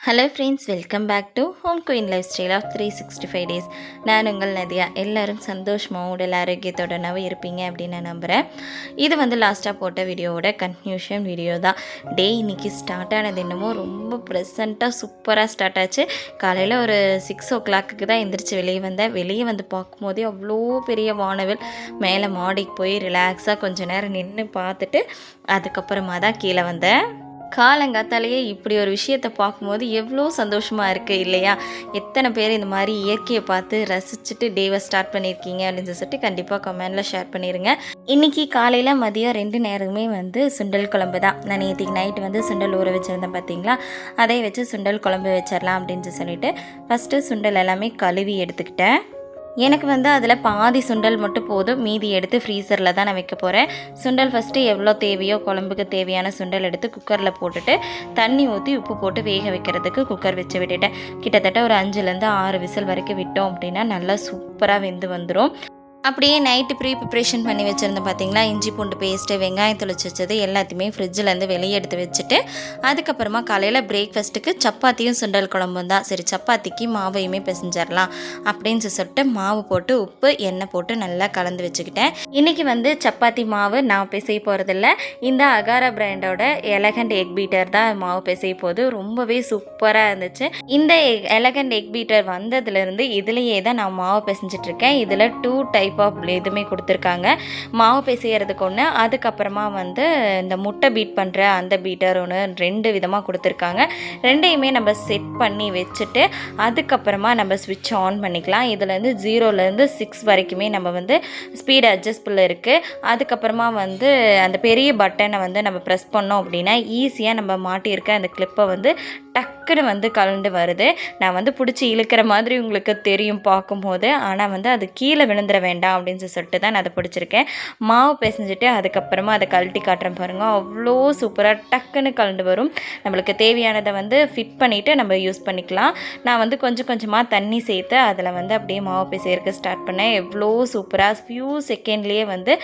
Hello friends, welcome back to Home Queen lifestyle of 365 days. நான் உங்கள் நதியா. எல்லோரும் சந்தோஷமாக உடல் ஆரோக்கியத்தோடனாவே இருப்பீங்க அப்படின்னு நான் நம்புகிறேன். இது வந்து லாஸ்ட்டாக போட்ட வீடியோவோட கன்க்ளூஷன் வீடியோ தான். இன்றைக்கி ஸ்டார்ட் ஆனது என்னமோ ரொம்ப ப்ரெசண்ட்டாக சூப்பராக ஸ்டார்ட் ஆச்சு. காலையில் ஒரு 6 o'clock தான் எந்திரிச்சு வெளியே வந்தேன். வெளியே வந்து பார்க்கும்போதே அவ்வளோ பெரிய வானவில். மேலே மாடிக்கு போய் ரிலாக்ஸாக கொஞ்சம் நேரம் நின்று பார்த்துட்டு அதுக்கப்புறமா தான் கீழே வந்தேன். காலங்காத்தாலேயே இப்படி ஒரு விஷயத்தை பார்க்கும்போது எவ்வளோ சந்தோஷமாக இருக்குது இல்லையா? எத்தனை பேர் இந்த மாதிரி இயற்கையை பார்த்து ரசிச்சுட்டு டேவை ஸ்டார்ட் பண்ணியிருக்கீங்க அப்படின்னு சொல்லிட்டு கண்டிப்பாக கமெண்டில் ஷேர் பண்ணிடுங்க. இன்றைக்கி காலையில் மதியம் 2 நேரமே வந்து சுண்டல் குழம்பு தான். நான் நேற்றுக்கு நைட்டு வந்து சுண்டல் ஊற வச்சுருந்தேன் பார்த்தீங்களா, அதை வச்சு சுண்டல் குழம்பு வச்சிடலாம் அப்படின்னு சொல்லிட்டு ஃபஸ்ட்டு சுண்டல் எல்லாமே கழுவி எடுத்துக்கிட்டேன். எனக்கு வந்து அதில் பாதி சுண்டல் மட்டும் போதும், மீதி எடுத்து ஃப்ரீசரில் தான் நான் வைக்க போகிறேன். சுண்டல் ஃபஸ்ட்டு எவ்வளோ தேவையோ குழம்புக்கு தேவையான சுண்டல் எடுத்து குக்கரில் போட்டுட்டு தண்ணி ஊற்றி உப்பு போட்டு வேக வைக்கிறதுக்கு குக்கர் வச்சு விட்டுட்டேன். கிட்டத்தட்ட ஒரு 5லேருந்து 6 விசில் வரைக்கும் விட்டோம் அப்படின்னா நல்லா சூப்பராக வெந்து வந்துடும். அப்படியே நைட்டு ப்ரிப்ரேஷன் பண்ணி வச்சுருந்தேன் பார்த்தீங்களா, இஞ்சி பூண்டு பேஸ்ட்டு, வெங்காயம் தொளிச்சு வச்சது எல்லாத்தையுமே ஃப்ரிட்ஜிலேருந்து வெளியே எடுத்து வச்சுட்டு அதுக்கப்புறமா காலையில் பிரேக்ஃபாஸ்ட்டுக்கு சப்பாத்தியும் சுண்டல் குழம்பும் தான். சரி, சப்பாத்திக்கு மாவையுமே பிசைஞ்சிடலாம் அப்படின்னு சொல்லிட்டு மாவு போட்டு உப்பு எண்ணெய் போட்டு நல்லா கலந்து வச்சுக்கிட்டேன். இன்றைக்கி வந்து சப்பாத்தி மாவு நான் பிசைய போகிறதில்ல, இந்த அகாரா பிராண்டோட எலகண்ட் எக் பீட்டர் தான் மாவு பிசைய போகுது. ரொம்பவே சூப்பராக இருந்துச்சு. இந்த எலகண்ட் எக் பீட்டர் வந்ததுலேருந்து இதுலேயே தான் நான் மாவு பிசைஞ்சிட்ருக்கேன். இதில் 2 டைப் இதுவுமே கொடுத்துருக்காங்க. மாவு பிசையறதுக்கு ஒன்று, அதுக்கப்புறமா வந்து இந்த முட்டை பீட் பண்ணுற அந்த பீட்டர் ஒன்று, 2 விதமாக கொடுத்துருக்காங்க. ரெண்டையுமே நம்ம செட் பண்ணி வச்சுட்டு அதுக்கப்புறமா நம்ம ஸ்விட்ச் ஆன் பண்ணிக்கலாம். இதுலேருந்து 0லேருந்து 6 வரைக்குமே நம்ம வந்து ஸ்பீட் அட்ஜஸ்டபிள் இருக்குது. அதுக்கப்புறமா வந்து அந்த பெரிய பட்டனை வந்து நம்ம ப்ரெஸ் பண்ணோம் அப்படின்னா ஈஸியாக நம்ம மாட்டியிருக்க அந்த கிளிப்பை வந்து டக்குன்னு வந்து கலந்து வருது. நான் வந்து பிடிச்சி இழுக்கிற மாதிரி உங்களுக்கு தெரியும் பார்க்கும்போது, ஆனால் வந்து அது கீழே விழுந்துட வேண்டாம் அப்படின்னு சொல்லிட்டு தான் நான் அதை பிடிச்சிருக்கேன். மாவு பிசைஞ்சிட்டு அதுக்கப்புறமா அதை கழட்டி காட்டுறேன் பாருங்கள், அவ்வளோ சூப்பராக டக்குன்னு கலந்து வரும். நம்மளுக்கு தேவையானதை வந்து ஃபிட் பண்ணிவிட்டு நம்ம யூஸ் பண்ணிக்கலாம். நான் வந்து கொஞ்சம் கொஞ்சமாக தண்ணி சேர்த்து அதில் வந்து அப்படியே மாவு பிசையறதுக்கு ஸ்டார்ட் பண்ணேன். எவ்வளோ சூப்பராக ஃபியூ செகண்ட்லேயே வந்து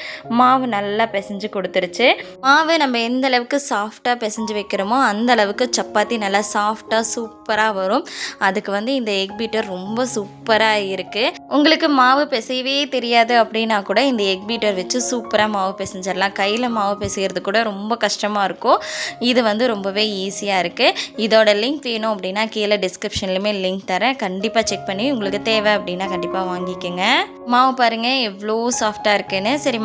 மாவு நல்லா பிசைஞ்சு கொடுத்துருச்சு. மாவு நம்ம எந்த அளவுக்கு சாஃப்டாக பிசைஞ்சு வைக்கிறோமோ அந்த அளவுக்கு சப்பாத்தி நல்லா சாஃப்டாக சூப்பராக வரும். அதுக்கு வந்து இந்த எக் பீட்டர் ரொம்ப சூப்பராக இருக்குது. உங்களுக்கு மாவு பிசையவே தெரியாது அப்படின்னா கூட இந்த எக் பீட்டர் வச்சு சூப்பராக மாவு பிசைஞ்சிடலாம். கையில் மாவு பிசைகிறது கூட ரொம்ப கஷ்டமாக இருக்கும். இது வந்து ரொம்பவே ஈஸியாக இருக்குது. இதோட லிங்க் வேணும் அப்படின்னா கீழே டிஸ்கிரிப்ஷன்லையுமே லிங்க் தரேன், கண்டிப்பாக செக் பண்ணி உங்களுக்கு தேவை அப்படின்னா கண்டிப்பாக வாங்கிக்கோங்க. மாவு பாருங்கள் எவ்வளோ சாஃப்டாக இருக்குன்னு. சரி,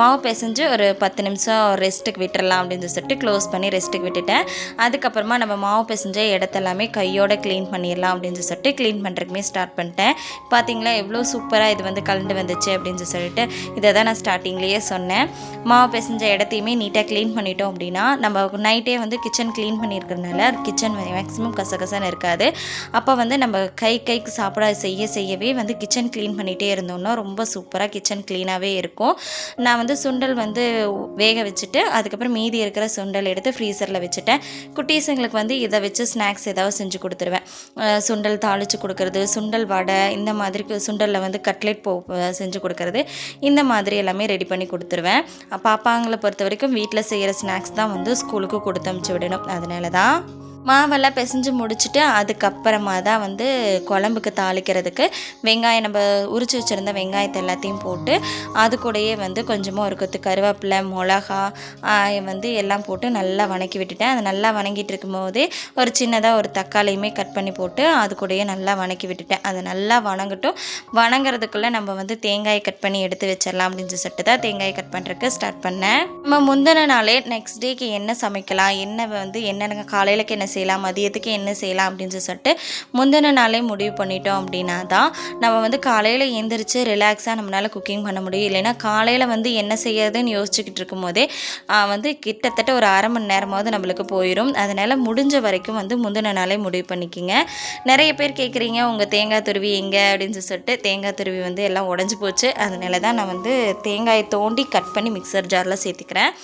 மாவு பிசைஞ்சு ஒரு 10 நிமிஷம் ரெஸ்ட்டுக்கு விட்டுறலாம் அப்படின்னு சொல்லிட்டு க்ளோஸ் பண்ணி ரெஸ்ட்டுக்கு விட்டுட்டேன். அதுக்கப்புறமா நம்ம மாவு பிசைஞ்ச இடத்தெல்லாமே கையோட க்ளீன் பண்ணிடலாம் அப்படின்னு சொல்லிட்டு க்ளீன் பண்ணுறதுக்குமே ஸ்டார்ட் பண்ணிட்டேன். பார்த்தீங்களா எவ்வளோ சூப்பராக இது வந்து கலந்து வந்துச்சு அப்படின்னு சொல்லிட்டு இதை தான் நான் ஸ்டார்டிங்லேயே சொன்னேன். மாவு பிசைஞ்ச இடத்தையுமே நீட்டாக க்ளீன் பண்ணிட்டோம் அப்படின்னா நம்ம நைட்டே வந்து கிச்சன் க்ளீன் பண்ணியிருக்கிறதுனால கிச்சன் மேக்ஸிமம் கசகசன்னு இருக்காது. அப்போ வந்து நம்ம கைக்கு சாப்பிட செய்யவே வந்து கிச்சன் க்ளீன் பண்ணிகிட்டே இருந்தோம்னா ரொம்ப சூப்பராக கிச்சன் க்ளீனாகவே இருக்கும். நான் வந்து சுண்டல் வந்து வேக வச்சுட்டு அதுக்கப்புறம் மீதி இருக்கிற சுண்டல் எடுத்து ஃப்ரீசரில் வச்சுட்டேன். குட்டீஸுங்களுக்கு வந்து இதை வச்சு ஸ்நாக்ஸ் ஏதாவது செஞ்சு கொடுத்துருவேன். சுண்டல் தாளித்து கொடுக்குறது, சுண்டல் வடை, இந்த மாதிரி சுண்டலில் வந்து கட்லெட் செஞ்சு கொடுக்கறது, இந்த மாதிரி எல்லாமே ரெடி பண்ணி கொடுத்துருவேன். பாப்பாங்களை பொறுத்த வரைக்கும் வீட்டில் செய்கிற ஸ்நாக்ஸ் தான் வந்து ஸ்கூலுக்கு கொடுத்து அனுப்பிச்சி விடணும். அதனால தான் மாவெல்லாம் பிசைஞ்சு முடிச்சுட்டு அதுக்கப்புறமா தான் வந்து குழம்புக்கு தாளிக்கிறதுக்கு வெங்காயம், நம்ம உரிச்சு வச்சுருந்த வெங்காயத்தை எல்லாத்தையும் போட்டு அது கூடயே வந்து கொஞ்சமாக ஒரு கொத்து கருவேப்பிலை, மிளகா வந்து எல்லாம் போட்டு நல்லா வணக்கி விட்டுட்டேன். அது நல்லா வணங்கிட்டு இருக்கும் போதே ஒரு சின்னதாக ஒரு தக்காளியுமே கட் பண்ணி போட்டு அது கூடயே நல்லா வணக்கி விட்டுட்டேன். அது நல்லா வணங்குறதுக்குள்ளே நம்ம வந்து தேங்காயை கட் பண்ணி எடுத்து வச்சிடலாம் அப்படின்னு சொல்லிட்டு தான் தேங்காயை கட் பண்ணுறதுக்கு ஸ்டார்ட் பண்ணேன். நம்ம முந்தின நாளே நெக்ஸ்ட் டேக்கு என்ன சமைக்கலாம், என்னென்ன காலையிலக்கு என்ன செய்யலாம், மதியத்துக்கு என்ன செய்யலாம் அப்படின்னு சொல்லிட்டு முந்தின நாளே முடிவு பண்ணிட்டோம் அப்படின்னா தான் நம்ம வந்து காலையில் எழுந்திரிச்சு ரிலாக்ஸாக நம்மளால் குக்கிங் பண்ண முடியும். இல்லைன்னா காலையில் வந்து என்ன செய்யறதுன்னு யோசிச்சுக்கிட்டு இருக்கும் போதே வந்து கிட்டத்தட்ட ஒரு 1/2 மணி நேரமாவது நம்மளுக்கு போயிடும். அதனால் முடிஞ்ச வரைக்கும் வந்து முந்தின நாளே முடிவு பண்ணிக்கிங்க. நிறைய பேர் கேட்குறீங்க உங்கள் தேங்காய் துருவி எங்கே அப்படின்னு சொல்லிட்டு. தேங்காய் துருவி வந்து எல்லாம் உடஞ்சி போச்சு. அதனால தான் நான் வந்து தேங்காயை தோண்டி கட் பண்ணி மிக்சர் ஜாரில் சேர்த்துக்கிறேன்.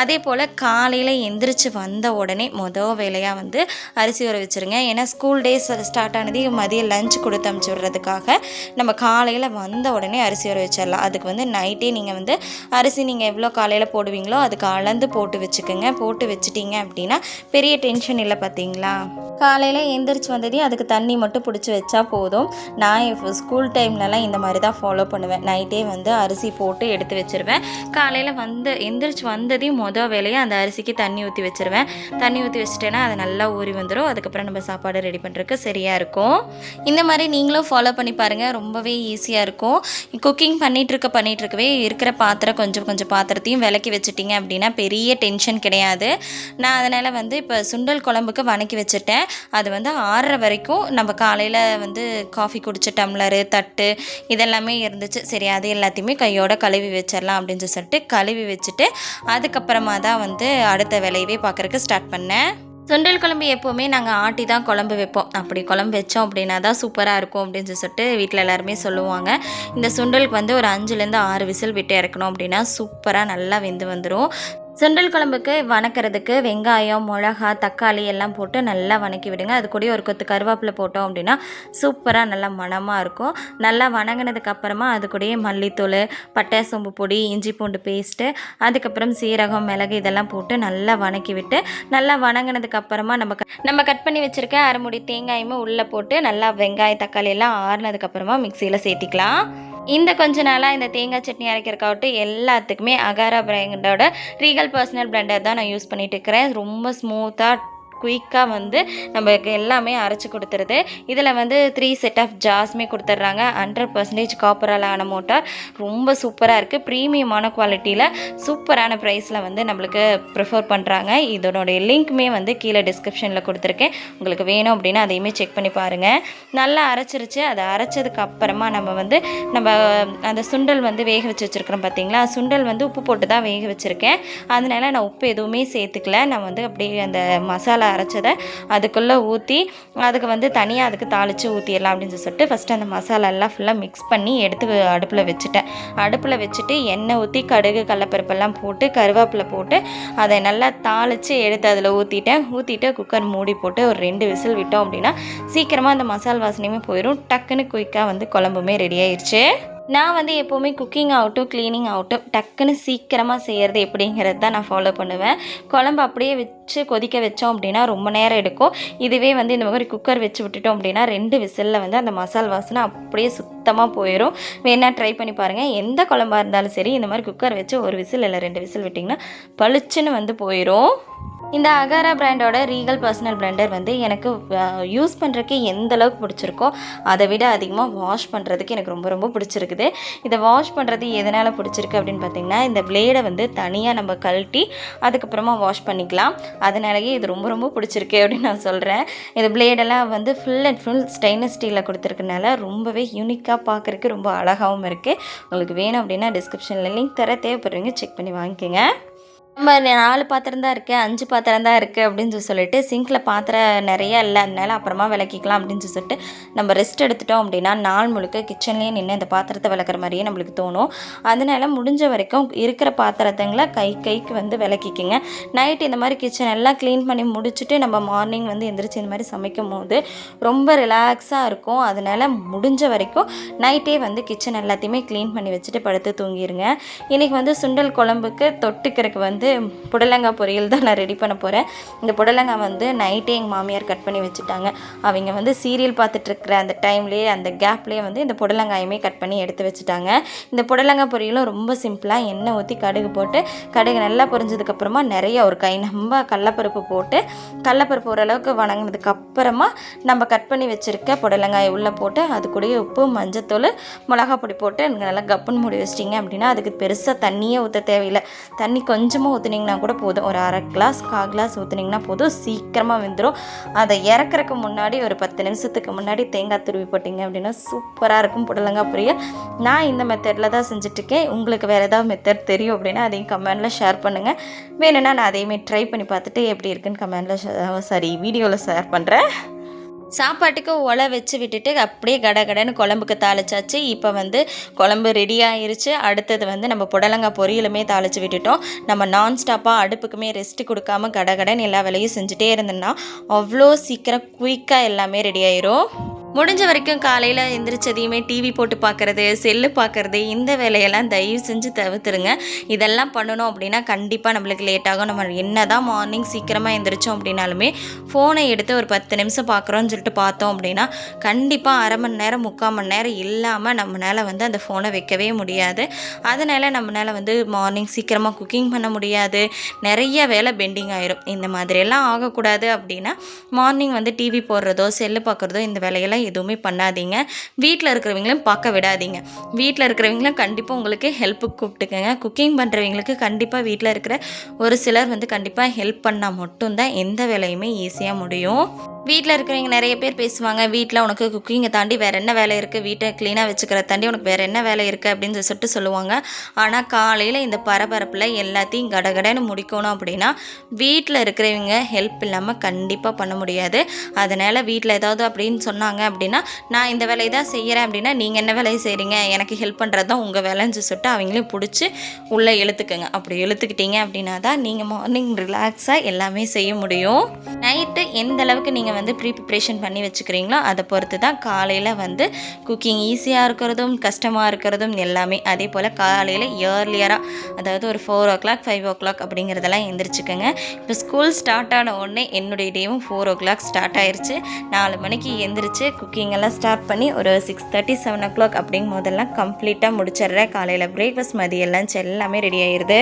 அதே போல் காலையில் எந்திரிச்சு வந்த உடனே மொதல் வேலையாக வந்து அரிசி ஊற வச்சுருங்க. ஏன்னா ஸ்கூல் டேஸ் ஸ்டார்ட் ஆனது மதியம் லஞ்ச் கொடுத்து அமுச்சு விடுறதுக்காக நம்ம காலையில் வந்த உடனே அரிசி ஊற வச்சிடலாம். அதுக்கு வந்து நைட்டே நீங்கள் வந்து அரிசி நீங்கள் எவ்வளோ காலையில் போடுவீங்களோ அதுக்கு அளந்து போட்டு வச்சுக்கோங்க. போட்டு வச்சுட்டிங்க அப்படின்னா பெரிய டென்ஷன் இல்லை. பார்த்தீங்களா, காலையில் எந்திரிச்சு வந்ததையும் அதுக்கு தண்ணி மட்டும் பிடிச்சி வச்சா போதும். நான் இப்போ ஸ்கூல் டைம்லலாம் இந்த மாதிரி தான் ஃபாலோ பண்ணுவேன். நைட்டே வந்து அரிசி போட்டு எடுத்து வச்சுருவேன். காலையில் எந்திரிச்சு வந்ததையும் மொதல் வேலையாக அந்த அரிசிக்கு தண்ணி ஊற்றி வச்சுருவேன். தண்ணி ஊற்றி வச்சுட்டேன்னா அது நல்லா ஊறி வந்துடும். அதுக்கப்புறம் நம்ம சாப்பாடு ரெடி பண்ணுறதுக்கு சரியாக இருக்கும். இந்த மாதிரி நீங்களும் ஃபாலோ பண்ணி பாருங்கள். ரொம்பவே ஈஸியாக இருக்கும். குக்கிங் பண்ணிகிட்ருக்கவே இருக்கிற பாத்திரம் கொஞ்சம் பாத்திரத்தையும் விளக்கி வச்சுட்டிங்க அப்படின்னா பெரிய டென்ஷன் கிடையாது. நான் அதனால் வந்து இப்போ சுண்டல் குழம்புக்கு வணக்கி வச்சுட்டேன். அது வந்து 6:30 வரைக்கும் நம்ம காலையில் வந்து காஃபி குடிச்ச டம்ளரு, தட்டு இதெல்லாமே இருந்துச்சு. சரி, அது எல்லாத்தையுமே கையோட கழுவி வச்சிடலாம் அப்படின்னு சொல்லிட்டு கழுவி வச்சுட்டு அதுக்கப்புறமா தான் வந்து அடுத்த வேலையவே பார்க்குறக்கு ஸ்டார்ட் பண்ணேன். சுண்டல் குழம்பு எப்போவுமே நாங்கள் ஆட்டி தான் குழம்பு வைப்போம். அப்படி குழம்பு வச்சோம் அப்படின்னா தான் சூப்பராக இருக்கும் அப்படின்னு சொல்லிட்டு வீட்டில் எல்லாருமே சொல்லுவாங்க. இந்த சுண்டலுக்கு வந்து ஒரு 5லேருந்து 6 விசில் விட்டு இறக்கணும் அப்படின்னா சூப்பராக நல்லா வெந்து வந்துடும். சுண்டல் குழம்புக்கு வணக்கிறதுக்கு வெங்காயம், மிளகா, தக்காளி எல்லாம் போட்டு நல்லா வணக்கி விடுங்க. அது கூட ஒரு கொத்து கருவேப்பிலை போட்டோம் அப்படின்னா சூப்பராக நல்லா மணமாக இருக்கும். நல்லா வணங்கினதுக்கப்புறமா அது கூடயே மல்லித்தூள், பட்டை, சோம்பு பொடி, இஞ்சி பூண்டு பேஸ்ட்டு, அதுக்கப்புறம் சீரகம், மிளகு இதெல்லாம் போட்டு நல்லா வணக்கி விட்டு நல்லா வணங்கினதுக்கப்புறமா நம்ம கட் பண்ணி வச்சுருக்க அரைமுடி தேங்காயுமே உள்ளே போட்டு நல்லா வெங்காயம், தக்காளி எல்லாம் ஆறுனதுக்கப்புறமா மிக்சியில் சேர்த்திக்கலாம். இந்த கொஞ்ச நாளாக இந்த தேங்காய் சட்னி அரைக்கிறக்காகட்டும் எல்லாத்துக்குமே அகாரா பிராண்டோட ரீகல் பர்சனல் பிளெண்டர் தான் நான் யூஸ் பண்ணிகிட்டு இருக்கிறேன். ரொம்ப ஸ்மூத்தாக குயிக்காக வந்து நம்மளுக்கு எல்லாமே அரைச்சி கொடுத்துருது. இதில் வந்து 3 செட் ஆஃப் ஜார்ஸுமே கொடுத்துட்றாங்க. 100% காப்பரால் ஆன மோட்டார். ரொம்ப சூப்பராக இருக்குது. ப்ரீமியமான குவாலிட்டியில் சூப்பரான ப்ரைஸில் வந்து நம்மளுக்கு ப்ரிஃபர் பண்ணுறாங்க. இதனுடைய லிங்க்குமே வந்து கீழே டிஸ்கிரிப்ஷனில் கொடுத்துருக்கேன். உங்களுக்கு வேணும் அப்படின்னா அதையுமே செக் பண்ணி பாருங்கள். நல்லா அரைச்சிருச்சு. அதை அரைச்சதுக்கு அப்புறமா நம்ம அந்த சுண்டல் வந்து வேக வச்சு வச்சுருக்கிறோம். பார்த்தீங்களா, சுண்டல் வந்து உப்பு போட்டு தான் வேக வச்சுருக்கேன். அதனால் நான் உப்பு எதுவுமே சேர்த்துக்கல. நான் வந்து அப்படியே அந்த மசாலா அரைச்சதை அதுக்குள்ளே ஊற்றி அதுக்கு வந்து தனியாக அதுக்கு தாளித்து ஊற்றிடலாம் அப்படின்னு சொல்லிட்டு ஃபஸ்ட்டு அந்த மசாலா எல்லாம் ஃபுல்லாக மிக்ஸ் பண்ணி எடுத்து அடுப்பில் வச்சுட்டேன். அடுப்பில் வச்சுட்டு எண்ணெய் ஊற்றி கடுகு, கடலப்பருப்பெல்லாம் போட்டு கருவேப்பிலை போட்டு அதை நல்லா தாளித்து எடுத்து அதில் ஊற்றிட்டு குக்கர் மூடி போட்டு ஒரு 2 விசில் விட்டோம் அப்படின்னா சீக்கிரமாக அந்த மசால் வாசனையுமே போயிடும். டக்குன்னு குயிக்காக வந்து குழம்புமே ரெடி ஆயிடுச்சு. நான் வந்து எப்போவுமே குக்கிங் ஆகட்டும், க்ளீனிங் ஆகட்டும் டக்குன்னு சீக்கிரமாக செய்கிறது எப்படிங்கிறது தான் நான் ஃபாலோ பண்ணுவேன். குழம்பு அப்படியே வச்சு கொதிக்க வச்சோம் அப்படின்னா ரொம்ப நேரம் எடுக்கும். இதுவே வந்து இந்த மாதிரி குக்கர் வச்சு விட்டுட்டோம் அப்படின்னா 2 விசிலில் வந்து அந்த மசால் வாசனை அப்படியே சுத்தமாக போயிடும். வேணால் ட்ரை பண்ணி பாருங்கள். எந்த குழம்பாக இருந்தாலும் சரி இந்த மாதிரி குக்கர் வச்சு 1 விசில் இல்லை 2 விசில் விட்டிங்கன்னா பளிச்சுன்னு வந்து போயிடும். இந்த அகாரா பிராண்டோட ரீகல் பர்சனல் பிளெண்டர் வந்து எனக்கு யூஸ் பண்ணுறதுக்கு எந்த அளவுக்கு பிடிச்சிருக்கோ அதை விட அதிகமாக வாஷ் பண்ணுறதுக்கு எனக்கு ரொம்ப ரொம்ப பிடிச்சிருக்குது. இதை வாஷ் பண்ணுறது எதனால் பிடிச்சிருக்கு அப்படின்னு பார்த்திங்கன்னா, இந்த பிளேடை வந்து தனியாக நம்ம கழட்டி அதுக்கப்புறமா வாஷ் பண்ணிக்கலாம். அதனாலேயே இது ரொம்ப ரொம்ப பிடிச்சிருக்கு அப்படின்னு நான் சொல்கிறேன். இந்த பிளேடெல்லாம் வந்து ஃபுல் அண்ட் ஃபுல் ஸ்டெயின்லெஸ் ஸ்டீலில் கொடுத்துருக்கனால ரொம்பவே யூனிக்காக பார்க்குறதுக்கு ரொம்ப அழகாகவும் இருக்குது. உங்களுக்கு வேணும் அப்படின்னா டிஸ்கிரிப்ஷனில் லிங்க் தேவைப்படுறீங்க, செக் பண்ணி வாங்கிக்கோங்க. நம்ம 4 பாத்திரம் தான் இருக்குது, 5 பாத்திரம் தான் இருக்குது அப்படின்னு சொல்லிட்டு சிங்கில் பாத்திரம் நிறையா இல்லை, அதனால அப்புறமா விளக்கிக்கலாம் அப்படின்னு சொல்லிட்டு நம்ம ரெஸ்ட் எடுத்துட்டோம் அப்படின்னா நாள் முழுக்க கிச்சன்லேயே நின்று இந்த பாத்திரத்தை விளக்குற மாதிரியே நம்மளுக்கு தோணும். அதனால முடிஞ்ச வரைக்கும் இருக்கிற பாத்திரத்துங்களை கைக்கு வந்து விளக்கிக்கிங்க. நைட் இந்த மாதிரி கிச்சன் எல்லாம் க்ளீன் பண்ணி முடிச்சுட்டு நம்ம மார்னிங் வந்து எந்திரிச்சு இந்த மாதிரி சமைக்கும் போது ரொம்ப ரிலாக்ஸாக இருக்கும். அதனால் முடிஞ்ச வரைக்கும் நைட்டே வந்து கிச்சன் எல்லாத்தையுமே க்ளீன் பண்ணி வச்சுட்டு படுத்து தூங்கிடுங்க. இன்றைக்கி வந்து சுண்டல் குழம்புக்கு தொட்டுக்கிறதுக்கு வந்து புடலங்காய் பொரியல் தான் நான் ரெடி பண்ண போகிறேன். இந்த புடலங்காய் வந்து நைட்டே எங்கள் மாமியார் கட் பண்ணி வச்சுட்டாங்க. அவங்க வந்து சீரியல் பார்த்துட்ருக்குற அந்த டைம்லேயே அந்த கேப்லேயே வந்து இந்த புடலங்காயுமே கட் பண்ணி எடுத்து வச்சுட்டாங்க. இந்த புடலங்காய் பொரியலும் ரொம்ப சிம்பிளாக எண்ணெய் ஊற்றி கடுகு போட்டு கடுகு நல்லா பொரிஞ்சதுக்கப்புறமா நிறைய ஒரு கை நம்ம கடலப்பருப்பு போட்டு கடலப்பருப்பு ஓரளவுக்கு வணங்கினதுக்கப்புறமா நம்ம கட் பண்ணி வச்சுருக்க புடலங்காயை உள்ளே போட்டு அது கூடயே உப்பு, மஞ்சத்தூள், மிளகா பொடி போட்டு நல்லா கப்புன்னு மூடி வச்சிட்டிங்க அப்படின்னா அதுக்கு பெருசாக தண்ணியே ஊற்ற தேவையில்லை. தண்ணி கொஞ்சமாக ஊற்றுனீங்கன்னா கூட போதும். ஒரு 1/2 கிளாஸ் 1/4 கிளாஸ் ஊற்றுனீங்கன்னா போதும், சீக்கிரமாக வெந்துடும். அதை இறக்குறதுக்கு முன்னாடி ஒரு 10 நிமிஷத்துக்கு முன்னாடி தேங்காய் துருவி போட்டிங்க அப்படின்னா சூப்பராக இருக்கும் புடலங்காய் பொரியல். நான் இந்த மெத்தடில் தான் செஞ்சுட்ருக்கேன். உங்களுக்கு வேறு ஏதாவது மெத்தட் தெரியும் அப்படின்னா அதையும் கமெண்டில் ஷேர் பண்ணுங்கள். வேணும்னா நான் அதையுமே ட்ரை பண்ணி பார்த்துட்டு எப்படி இருக்குன்னு கமெண்டில் வீடியோவில் ஷேர் பண்ணுறேன். சாப்பாட்டுக்கு ஒலை வச்சு விட்டுட்டு அப்படியே கடகடன்னு குழம்புக்கு தாளிச்சாச்சு. இப்போ வந்து குழம்பு ரெடி ஆயிருச்சு. அடுத்தது வந்து நம்ம புடலங்காய் பொரியலுமே தாளித்து விட்டுட்டோம். நம்ம நான்ஸ்டாப்பாக அடுப்புக்குமே ரெஸ்ட்டு கொடுக்காம கடகடன்னு எல்லா வேலையும் செஞ்சுட்டே இருந்தோம்னா அவ்வளோ சீக்கிரம் குயிக்காக எல்லாமே ரெடி ஆயிரும். முடிஞ்ச வரைக்கும் காலையில் எந்திரிச்சதையுமே டிவி போட்டு பார்க்குறது, செல்லு பார்க்குறது, இந்த வேலையெல்லாம் தயவு செஞ்சு தவிர்த்துருங்க. இதெல்லாம் பண்ணணும் அப்படின்னா கண்டிப்பாக நம்மளுக்கு லேட் ஆகும். நம்ம என்ன தான் மார்னிங் சீக்கிரமாக எந்திரிச்சோம் அப்படின்னாலுமே ஃபோனை எடுத்து ஒரு 10 நிமிஷம் பார்க்குறோன்னு சொல்லிட்டு பார்த்தோம் அப்படின்னா கண்டிப்பாக அரை மணி நேரம் 3/4 மணி நேரம் இல்லாமல் நம்மளால் வந்து அந்த ஃபோனை வைக்கவே முடியாது. அதனால் நம்மளால் வந்து மார்னிங் சீக்கிரமாக குக்கிங் பண்ண முடியாது. நிறைய வேலை பெண்டிங் ஆயிரும். இந்த மாதிரியெல்லாம் ஆகக்கூடாது அப்படின்னா மார்னிங் வந்து டிவி போடுறதோ செல்லு பார்க்குறதோ இந்த வேலையெல்லாம் எதுவுமே பண்ணாதீங்க. வீட்டில் இருக்கிறவங்களையும் பார்க்க விடாதீங்க. வீட்டில் இருக்கிறவங்களும் கண்டிப்பாக உங்களுக்கு ஹெல்ப்புக்கு கூப்பிட்டுக்கங்க. குக்கிங் பண்ணுறவங்களுக்கு கண்டிப்பாக வீட்டில் இருக்கிற ஒரு சிலர் வந்து கண்டிப்பாக ஹெல்ப் பண்ணால் மட்டும்தான் எந்த வேலையுமே ஈஸியாக முடியும். வீட்டில் இருக்கிறவங்க நிறைய பேர் பேசுவாங்க, வீட்டில் உனக்கு குக்கிங்கை தாண்டி வேறு என்ன வேலை இருக்குது, வீட்டை க்ளீனாக வச்சுக்கிறத தாண்டி உனக்கு வேறு என்ன வேலை இருக்குது அப்படின்னு சொல்லிட்டு சொல்லுவாங்க. ஆனால் காலையில் இந்த பரபரப்பில் எல்லாத்தையும் கடகடன்னு முடிக்கணும் அப்படின்னா வீட்டில் இருக்கிறவங்க ஹெல்ப் இல்லாமல் கண்டிப்பாக பண்ண முடியாது. அதனால் வீட்டில் ஏதாவது அப்படின்னு சொன்னாங்க அப்படின்னா நான் இந்த வேலையை தான் செய்கிறேன் அப்படின்னா நீங்கள் என்ன வேலையை செய்கிறீங்க, எனக்கு ஹெல்ப் பண்ணுறது தான் உங்கள் வேலைன்னு சொல்லிட்டு அவங்களையும் பிடிச்சி உள்ளே இழுத்துக்குங்க. அப்படி இழுத்துக்கிட்டீங்க அப்படின்னா தான் நீங்கள் மார்னிங் ரிலாக்ஸாக எல்லாமே செய்ய முடியும். நைட்டு எந்த அளவுக்கு நீங்கள் வந்து ப்ரிப்ரேஷன் பண்ணி வச்சுக்கிறீங்களோ அதை பொறுத்து தான் காலையில் வந்து குக்கிங் ஈஸியாக இருக்கிறதும் கஷ்டமாக இருக்கிறதும் எல்லாமே. அதே போல் காலையில் ஏர்லியராக அதாவது ஒரு 4 o'clock 5 o'clock அப்படிங்கிறதெல்லாம் எந்திரிச்சுக்கோங்க. இப்போ ஸ்கூல் ஸ்டார்ட் ஆன உடனே என்னுடைய டேவும் 4 o'clock ஸ்டார்ட் ஆயிடுச்சு. 4 மணிக்கு எந்திரிச்சு குக்கிங் எல்லாம் ஸ்டார்ட் பண்ணி ஒரு 6:30 7 o'clock அப்படிங்கும் போதெல்லாம் கம்ப்ளீட்டாக முடிச்சிடுறேன். காலையில் பிரேக்ஃபாஸ்ட் மதியம் லஞ்ச் எல்லாமே ரெடி ஆயிடுது.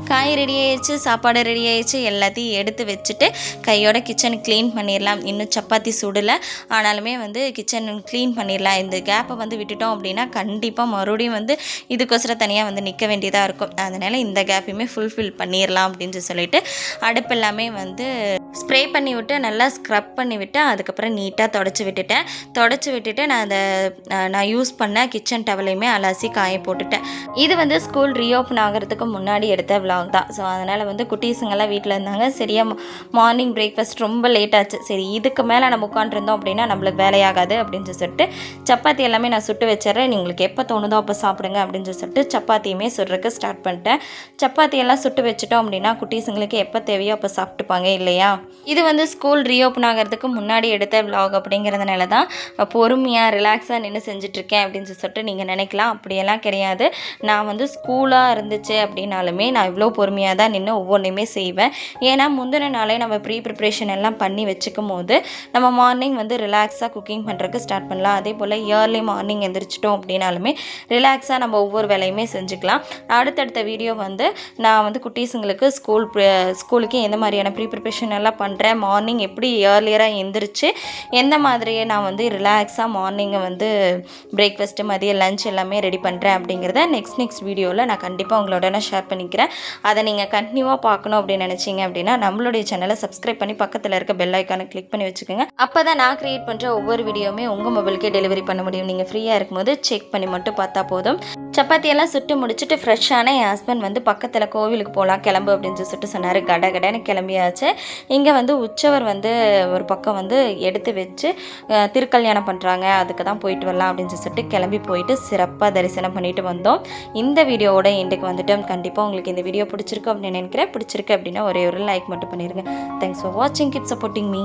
காய் ரெடி ஆயிடுச்சு, சாப்பாடு ரெடி ஆயிடுச்சு. எல்லாத்தையும் எடுத்து வச்சுட்டு கையோட கிச்சன் க்ளீன் பண்ணிடலாம். இன்னும் சப்பாத்தி சுடலை, ஆனாலுமே வந்து கிச்சன் க்ளீன் பண்ணிடலாம். இந்த கேப்பை வந்து விட்டுட்டோம் அப்படின்னா கண்டிப்பாக மறுபடியும் வந்து இதுக்கோசரம் தனியாக வந்து நிற்க வேண்டியதாக இருக்கும். அதனால் இந்த கேப்பையுமே ஃபுல்ஃபில் பண்ணிடலாம் அப்படின்னு சொல்லிட்டு அடுப்பு எல்லாமே வந்து ஸ்ப்ரே பண்ணி விட்டு நல்லா ஸ்க்ரப் பண்ணி விட்டு அதுக்கப்புறம் நீட்டாக தொடச்சி விட்டுட்டு நான் யூஸ் பண்ண கிச்சன் டவலையுமே அலசி காய போட்டுட்டேன். இது வந்து ஸ்கூல் ரீஓப்பன் ஆகிறதுக்கு முன்னாடி எடுத்த விலாக் தான். ஸோ அதனால் வந்து குட்டீஸுங்கெல்லாம் வீட்டில் இருந்தாங்க. சரியாக மார்னிங் பிரேக்ஃபாஸ்ட் ரொம்ப லேட் ஆச்சு. சரி இதுக்கு மேலே நம்ம உட்காந்துருந்தோம் அப்படின்னா நம்மளுக்கு வேலையாகாது அப்படின்னு சொல்லிட்டு சப்பாத்தி எல்லாமே நான் சுட்டு வச்சிடறேன். உங்களுக்கு எப்போ தோணுதோ அப்போ சாப்பிடுங்க அப்படின்னு சொல்லிட்டு சப்பாத்தியுமே சுடுறதுக்கு ஸ்டார்ட் பண்ணிட்டேன். சப்பாத்தியெல்லாம் சுட்டு வச்சுட்டோம் அப்படின்னா குட்டீஸுங்களுக்கு எப்போ தேவையோ அப்போ சாப்பிட்டுப்பாங்க இல்லையா. இது வந்து ஸ்கூல் ரீஓப்பன் ஆகிறதுக்கு முன்னாடி எடுத்த விலாக் அப்படிங்கிறதுனால தான் பொறுமையாக ரிலாக்ஸாக நின்று செஞ்சிட்ருக்கேன் அப்படின்னு சொல்லிட்டு நீங்கள் நினைக்கலாம். அப்படியெல்லாம் கிடையாது. நான் வந்து ஸ்கூலாக இருந்துச்சு அப்படின்னாலுமே நான் இவ்வளோ பொறுமையாக தான் நின்று ஒவ்வொன்றையுமே செய்வேன். ஏன்னா முந்தின நாளே நம்ம ப்ரிப்ரேஷன் எல்லாம் பண்ணி வச்சுக்கும் போது நம்ம மார்னிங் வந்து ரிலாக்ஸாக குக்கிங் பண்ணுறதுக்கு ஸ்டார்ட் பண்ணலாம். அதே போல் இயர்லி மார்னிங் எந்திரிச்சிட்டோம் அப்படின்னாலுமே ரிலாக்ஸாக நம்ம ஒவ்வொரு வேலையுமே செஞ்சுக்கலாம். அடுத்தடுத்த வீடியோ வந்து நான் வந்து குட்டீஸுங்களுக்கு ஸ்கூலுக்கு எந்த மாதிரியான ப்ரிப்ரேஷன் எல்லாம் பண்ணுறேன், மார்னிங் எப்படி இயர்லியராக எந்திரிச்சு எந்த மாதிரியே நான் வந்து ரிலாக்ஸாக மார்னிங்கை வந்து பிரேக்ஃபாஸ்ட்டு மதியம் லஞ்ச் எல்லாமே ரெடி பண்ணுறேன் அப்படிங்கிறத நெக்ஸ்ட் வீடியோவில் நான் கண்டிப்பாக உங்களோட நான் ஷேர் பண்ணிக்கிறேன். அதை நீங்கள் கண்டினியூவாக பார்க்கணும் அப்படின்னு நினச்சிங்க அப்படின்னா நம்மளுடைய சேனலை சப்ஸ்கிரைப் பண்ணி பக்கத்தில் இருக்க பெல் ஐக்கானை கிளிக் பண்ணி வச்சுக்கோங்க. அப்போ தான் நான் க்ரியேட் பண்ணுற ஒவ்வொரு வீடியோவுமே உங்கள் மொபைலுக்கே டெலிவரி பண்ண முடியும். நீங்கள் ஃப்ரீயாக இருக்கும்போது செக் பண்ணி மட்டும் பார்த்தா போதும். சப்பாத்தியெல்லாம் சுட்டு முடிச்சுட்டு ஃப்ரெஷ்ஷான என் ஹஸ்பண்ட் வந்து பக்கத்தில் கோவிலுக்கு போகலாம் கிளம்பு அப்படின்னு சொல்லிட்டு சொன்னார். கடகடன்னு கிளம்பியாச்சு. இங்கே வந்து உற்சவர் வந்து ஒரு பக்கம் வந்து எடுத்து வச்சு திருக்கல்யாணம் பண்ணுறாங்க, அதுக்கு தான் போயிட்டு வரலாம் அப்படின்னு சொல்லிட்டு கிளம்பி போயிட்டு சிறப்பாக தரிசனம் பண்ணிட்டு வந்தோம். இந்த வீடியோவோட எண்டுக்கு வந்துட்டோம். கண்டிப்பாக உங்களுக்கு இந்த வீடியோ பிடிச்சிருக்கு அப்படின்னு நினைக்கிறேன். பிடிச்சிருக்கு அப்படின்னா ஒரே ஒரு லைக் மட்டும் பண்ணிடுங்க. தேங்க்ஸ் ஃபார் வாட்சிங். Keep supporting me.